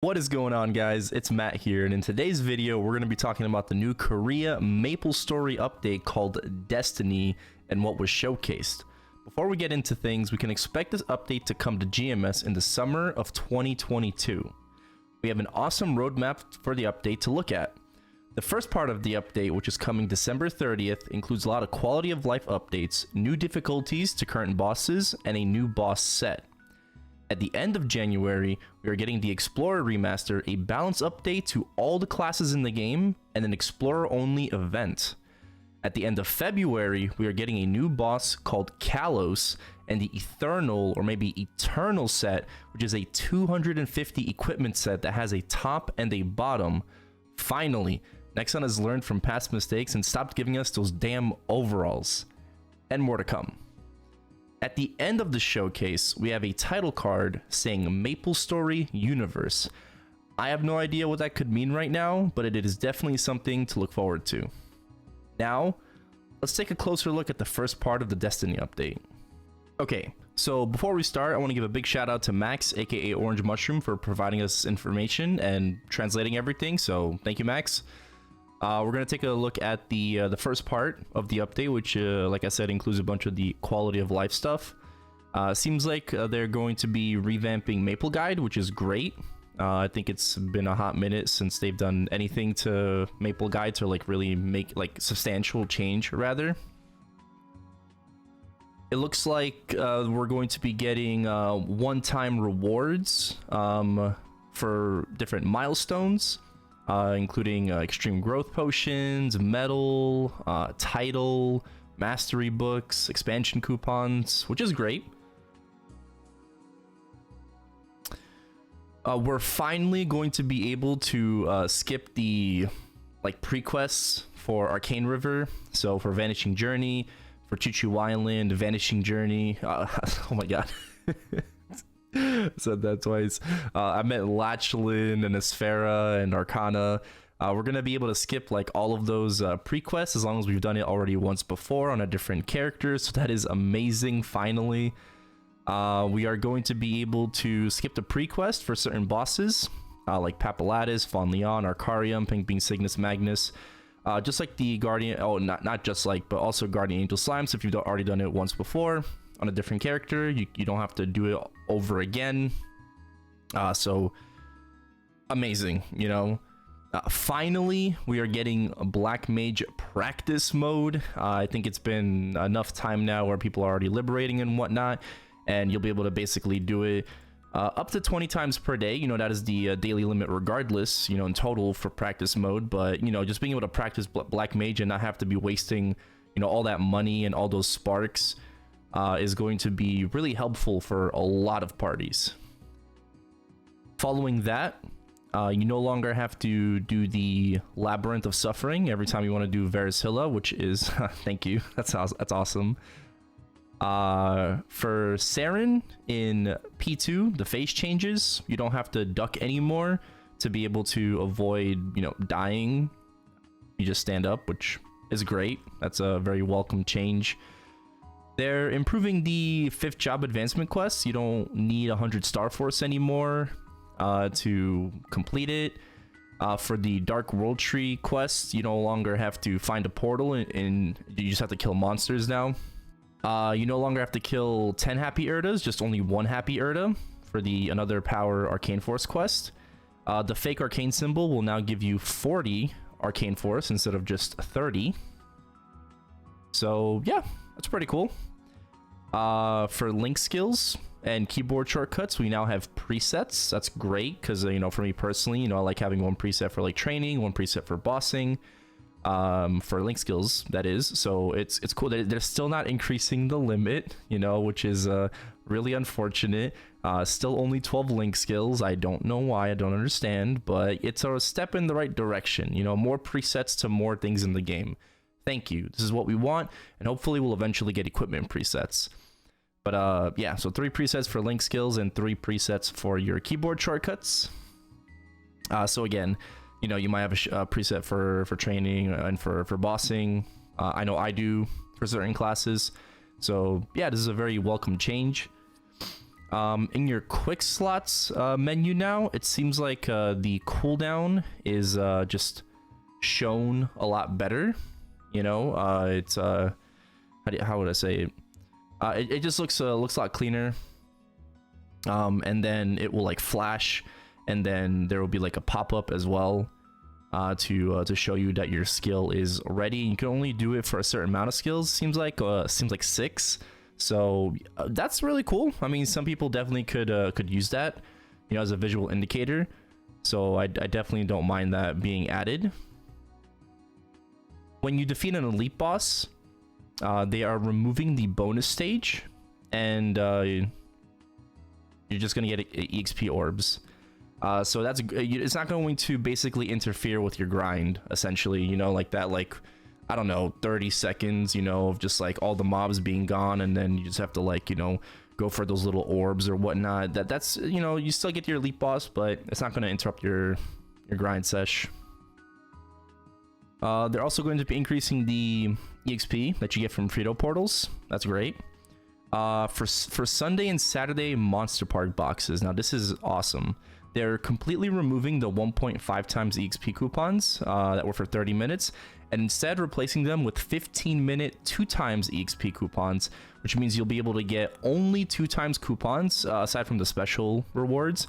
What is going on, guys? It's Matt here, and in today's video we're going to be talking about the new Korea MapleStory update called Destiny and what was showcased. Before we get into things, we can expect this update to come to GMS in the summer of 2022. We have an awesome roadmap for the update to look at. The first part of the update, which is coming December 30th, includes a lot of quality of life updates, new difficulties to current bosses, and a new boss set. At the end of January, we are getting the Explorer Remaster, a balance update to all the classes in the game, and an Explorer-only event. At the end of February, we are getting a new boss called Kalos, and the Eternal, or maybe Eternal set, which is a 250 equipment set that has a top and a bottom. Finally, Nexon has learned from past mistakes and stopped giving us those damn overalls. And more to come. At the end of the showcase, we have a title card saying MapleStory Universe. I have no idea what that could mean right now, but it is definitely something to look forward to. Now, let's take a closer look at the first part of the Destiny update. Okay, so before we start, I want to give a big shout out to Max, aka Orange Mushroom, for providing us information and translating everything, so thank you, Max. We're going to take a look at the first part of the update, which, like I said, includes a bunch of the quality of life stuff. Seems like they're going to be revamping Maple Guide, which is great. I think it's been a hot minute since they've done anything to Maple Guide to like really make like substantial change, rather. It looks like we're going to be getting one-time rewards for different milestones. Including extreme growth potions, metal, title, mastery books, expansion coupons, which is great. We're finally going to be able to skip the like pre-quests for Arcane River. So for Vanishing Journey, for Chuchu Island, Vanishing Journey. Oh my god. Said that twice. I meant Lachlan and Asphera and Arcana. We're gonna be able to skip like all of those pre-quests as long as we've done it already once before on a different character, so that is amazing. Finally, we are going to be able to skip the pre-quest for certain bosses like Papalatus, Fawn Leon, Arcarium, Pink Bean Cygnus Magnus, just like the Guardian, not just like, but also Guardian Angel Slime. So if you've already done it once before on a different character, you don't have to do it over again. So amazing, you know. Finally, we are getting a Black Mage practice mode. I think it's been enough time now where people are already liberating and whatnot, and you'll be able to basically do it up to 20 times per day. You know, that is the daily limit regardless, you know, in total for practice mode. But, you know, just being able to practice Black Mage and not have to be wasting, you know, all that money and all those sparks is going to be really helpful for a lot of parties. Following that, you no longer have to do the Labyrinth of Suffering every time you want to do Varishilla, which is thank you. That's awesome. For Saren in P2, the face changes. You don't have to duck anymore to be able to avoid, you know, dying. You just stand up, which is great. That's a very welcome change. They're improving the 5th job advancement quest. You don't need 100 Star Force anymore to complete it. For the Dark World Tree quest, you no longer have to find a portal and you just have to kill monsters now. You no longer have to kill 10 Happy Erdas, just only 1 Happy Erda for the Another Power Arcane Force quest. The fake Arcane symbol will now give you 40 Arcane Force instead of just 30. So yeah, that's pretty cool. For link skills and keyboard shortcuts, we now have presets. That's great because, you know, for me personally, you know, I like having one preset for like training, one preset for bossing, for link skills, that is. So it's cool that they're still not increasing the limit, you know, which is really unfortunate. Still only 12 link skills. I don't know why, I don't understand, but it's a step in the right direction. You know, more presets to more things in the game. Thank you. This is what we want, and hopefully we'll eventually get equipment presets. But yeah, so 3 presets for link skills and 3 presets for your keyboard shortcuts. So again, you know, you might have a preset for training and for bossing. I know I do for certain classes. So yeah, this is a very welcome change. In your quick slots menu now, it seems like the cooldown is just shown a lot better. You know, it's how would I say it? It just looks a lot cleaner. And then it will like flash, and then there will be like a pop-up as well to show you that your skill is ready. You can only do it for a certain amount of skills. Seems like 6. So that's really cool. I mean, some people definitely could use that, you know, as a visual indicator. So I definitely don't mind that being added. When you defeat an elite boss, they are removing the bonus stage, and you're just gonna get EXP orbs. So that's, it's not going to basically interfere with your grind, essentially, you know, like that, like, I don't know, 30 seconds, you know, of just like all the mobs being gone, and then you just have to, like, you know, go for those little orbs or whatnot. That's, you know, you still get your elite boss, but it's not going to interrupt your grind sesh. They're also going to be increasing the EXP that you get from Frito portals. That's great. For Sunday and Saturday Monster Park boxes, now this is awesome. They're completely removing the 1.5 times EXP coupons that were for 30 minutes, and instead replacing them with 15-minute 2 times EXP coupons, which means you'll be able to get only 2 times coupons, aside from the special rewards,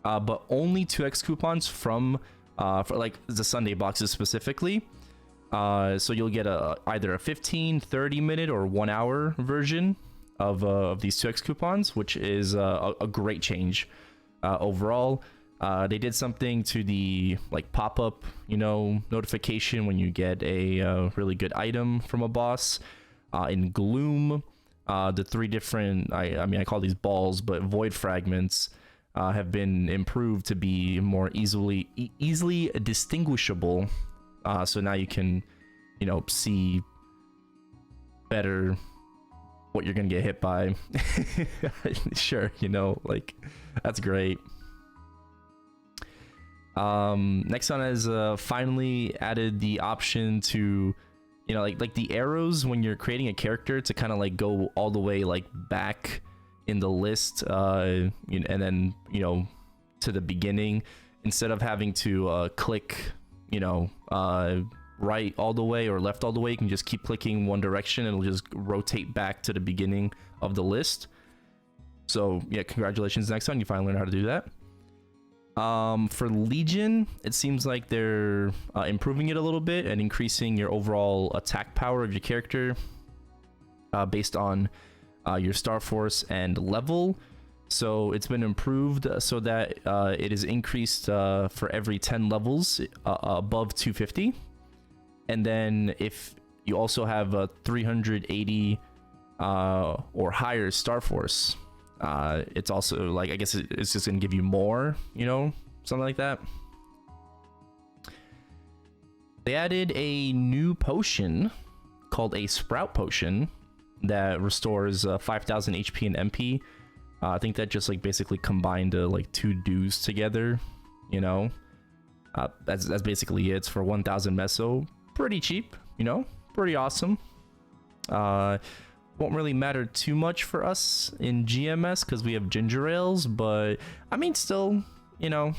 but only 2x coupons from for like the Sunday boxes specifically. So you'll get either a 15, 30-minute or 1-hour version of these 2x coupons, which is a great change. Overall, they did something to the like pop-up, you know, notification when you get a really good item from a boss. In Gloom, the 3 different, I mean, I call these balls, but void fragments have been improved to be more easily distinguishable. So now you can, you know, see better what you're gonna get hit by. Sure, you know, like, that's great. Next one has finally added the option to, you know, like the arrows when you're creating a character to kind of like go all the way like back in the list, and then, you know, to the beginning, instead of having to click, you know, right all the way or left all the way. You can just keep clicking one direction and it'll just rotate back to the beginning of the list. So yeah, congratulations, next time you finally learn how to do that. For Legion, it seems like they're improving it a little bit and increasing your overall attack power of your character based on your Star Force and level. So it's been improved so that it is increased for every 10 levels above 250. And then if you also have a 380 or higher Star Force, it's also like, I guess it's just gonna give you more, you know, something like that. They added a new potion called a Sprout Potion that restores 5,000 HP and MP. I think that just like basically combined like 2 dues together, you know. That's basically it. It's for 1,000 meso. Pretty cheap, you know, pretty awesome. Won't really matter too much for us in GMS because we have ginger ales, but I mean, still, you know,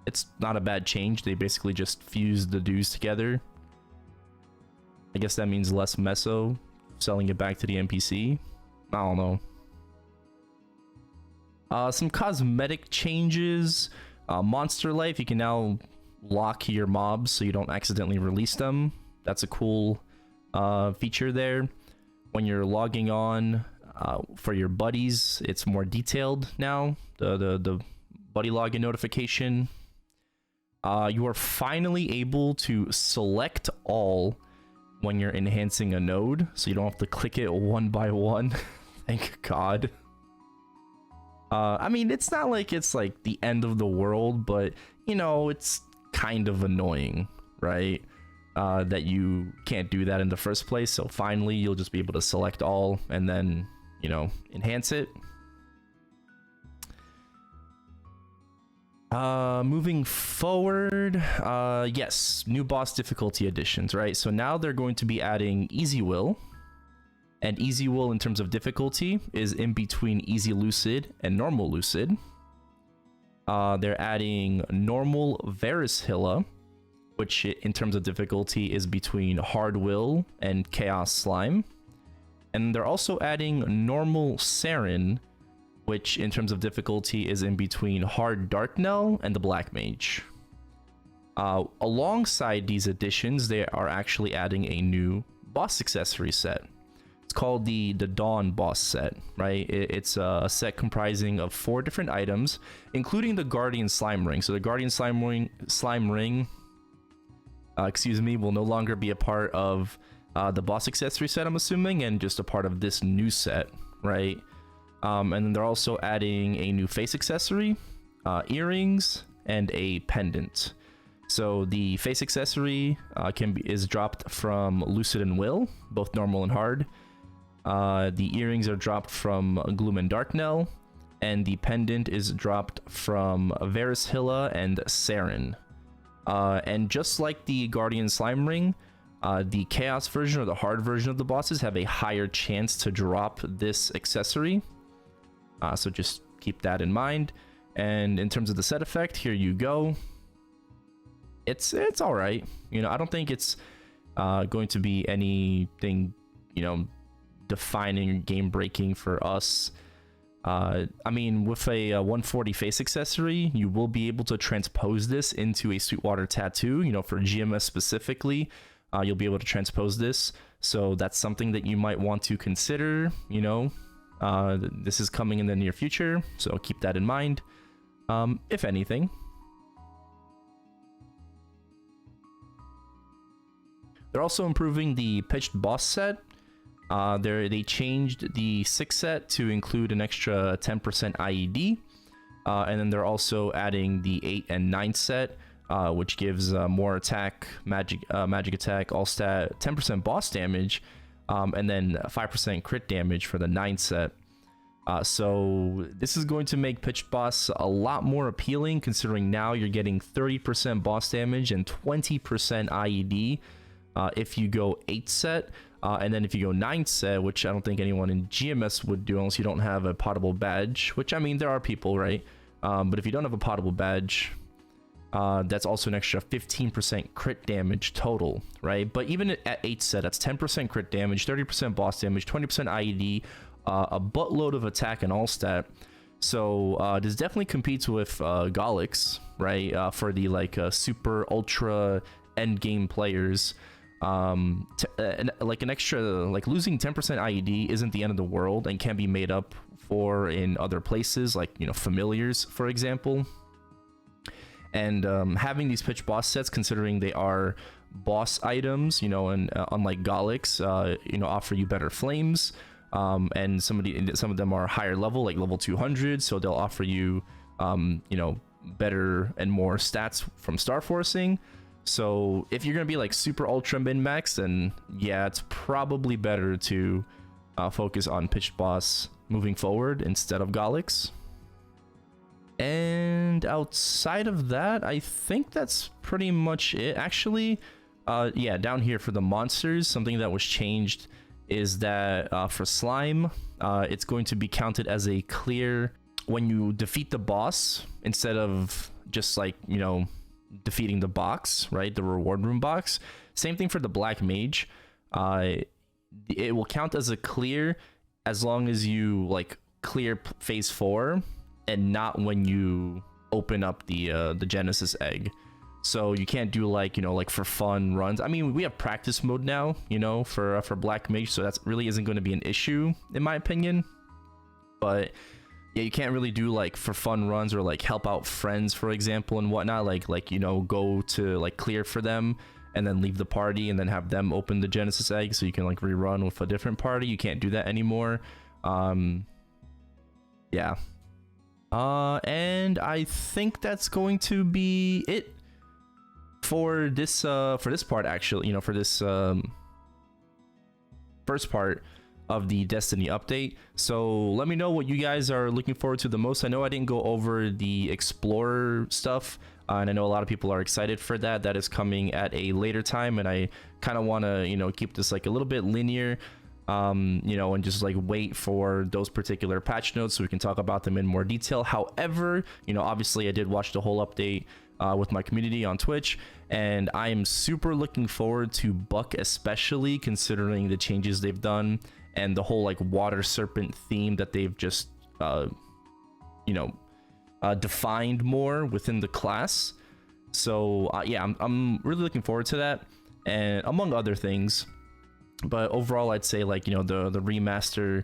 it's not a bad change. They basically just fused the dues together. I guess that means less meso, selling it back to the NPC. I don't know. Some cosmetic changes. Monster Life, you can now lock your mobs so you don't accidentally release them. That's a cool feature there. When you're logging on for your buddies, it's more detailed now. The buddy login notification. You are finally able to select all when you're enhancing a node, so you don't have to click it one by one. Thank God. I mean, it's not like it's like the end of the world, but you know, it's kind of annoying, right? That you can't do that in the first place. So finally, you'll just be able to select all and then, you know, enhance it. Moving forward, yes, new boss difficulty additions, right? So now they're going to be adding Easy Will, And Easy Will in terms of difficulty is in between Easy Lucid and Normal Lucid. They're adding Normal Varishilla, which in terms of difficulty is between Hard Will and Chaos Slime. And they're also adding Normal Saren, which in terms of difficulty is in between Hard Darknell and the Black Mage. Alongside these additions, they are actually adding a new boss accessory set. It's called the Dawn boss set, right? It's a set comprising of 4 different items, including the Guardian Slime Ring. So the Guardian Slime Ring, will no longer be a part of the boss accessory set, I'm assuming, and just a part of this new set, right? And then they're also adding a new face accessory, earrings, and a pendant. So the face accessory is dropped from Lucid and Will, both normal and hard. The earrings are dropped from Gloom and Darknell, and the pendant is dropped from Varishilla and Saren. And just like the Guardian Slime Ring, the Chaos version or the hard version of the bosses have a higher chance to drop this accessory. So just keep that in mind. And in terms of the set effect, here you go. It's all right. You know, I don't think it's going to be anything, you know, defining or game breaking for us. I mean, with a 140 face accessory, you will be able to transpose this into a Sweetwater tattoo. You know, for GMS specifically, you'll be able to transpose this. So that's something that you might want to consider. You know, this is coming in the near future, so keep that in mind. If anything. They're also improving the pitched boss set. They changed the 6 set to include an extra 10% IED. And then they're also adding the 8 and 9 set, which gives more attack, magic attack, all stat, 10% boss damage, and then 5% crit damage for the 9 set. So this is going to make pitched boss a lot more appealing, considering now you're getting 30% boss damage and 20% IED if you go 8 set. And then if you go 9 set, which I don't think anyone in GMS would do unless you don't have a potable badge, which I mean, there are people, right? But if you don't have a potable badge, that's also an extra 15% crit damage total, right? But even at 8 set, that's 10% crit damage, 30% boss damage, 20% IED, a buttload of attack and all stat. So this definitely competes with Golix, right? For the like super ultra end game players. Like an extra, like losing 10% IED isn't the end of the world and can be made up for in other places, like, you know, familiars, for example. And having these pitch boss sets, considering they are boss items, you know, and unlike Golix, you know, offer you better flames. And some of them are higher level, like level 200, so they'll offer you, you know, better and more stats from star forcing. So if you're gonna be like super ultra min max, then yeah, it's probably better to focus on pitched boss moving forward instead of Golix. And outside of that, I think that's pretty much it. Actually, yeah, down here for the monsters, something that was changed is that for slime, it's going to be counted as a clear when you defeat the boss, instead of just like, you know, defeating the box, right? The reward room box. Same thing for the black mage. It will count as a clear as long as you like clear phase 4 and not when you open up the Genesis egg. So you can't do like, you know, like for fun runs. I mean, we have practice mode now, you know, for black mage, so that really isn't going to be an issue in my opinion. But yeah, you can't really do like for fun runs or like help out friends, for example, and whatnot. Like you know, go to like clear for them and then leave the party and then have them open the Genesis egg so you can like rerun with a different party. You can't do that anymore. Yeah. And I think that's going to be it for this part, actually, you know, for this first part of the Destiny update. So let me know what you guys are looking forward to the most. I know I didn't go over the Explorer stuff, and I know a lot of people are excited for that. That is coming at a later time, and I kind of want to, you know, keep this like a little bit linear. you know, and just like wait for those particular patch notes so we can talk about them in more detail. However, you know, obviously I did watch the whole update with my community on Twitch, and I am super looking forward to Buck, especially considering the changes they've done and the whole like water serpent theme that they've just you know, defined more within the class. So yeah, I'm really looking forward to that, and among other things. But overall, I'd say, like, you know, the remaster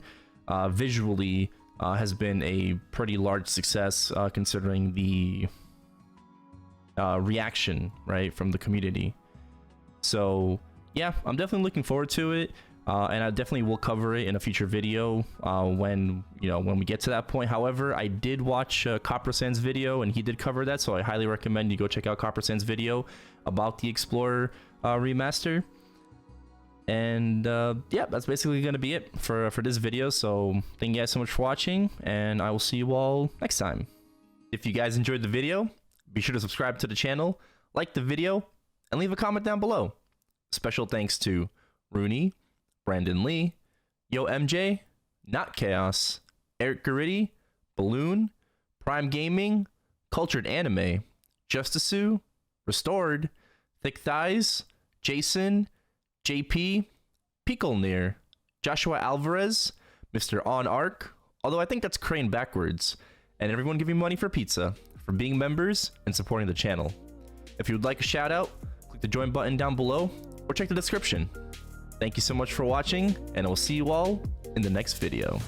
visually has been a pretty large success, considering the reaction, right, from the community. So yeah, I'm definitely looking forward to it, and I definitely will cover it in a future video when we get to that point. However, I did watch Copper Sand's video, and he did cover that, so I highly recommend you go check out Copper Sand's video about the Explorer remaster. And yeah, that's basically gonna be it for this video. So thank you guys so much for watching, and I will see you all next time. If you guys enjoyed the video, be sure to subscribe to the channel, like the video, and leave a comment down below. Special thanks to Rooney, Brandon Lee, Yo MJ, Not Chaos, Eric Garritti, Balloon, Prime Gaming, Cultured Anime, Justisu, Restored, Thick Thighs, Jason, JP, Picklenear, Joshua Alvarez, Mr. On Arc, although I think that's Crane backwards, and everyone giving money for pizza for being members and supporting the channel. If you would like a shout out, click the join button down below or check the description. Thank you so much for watching, and I will see you all in the next video.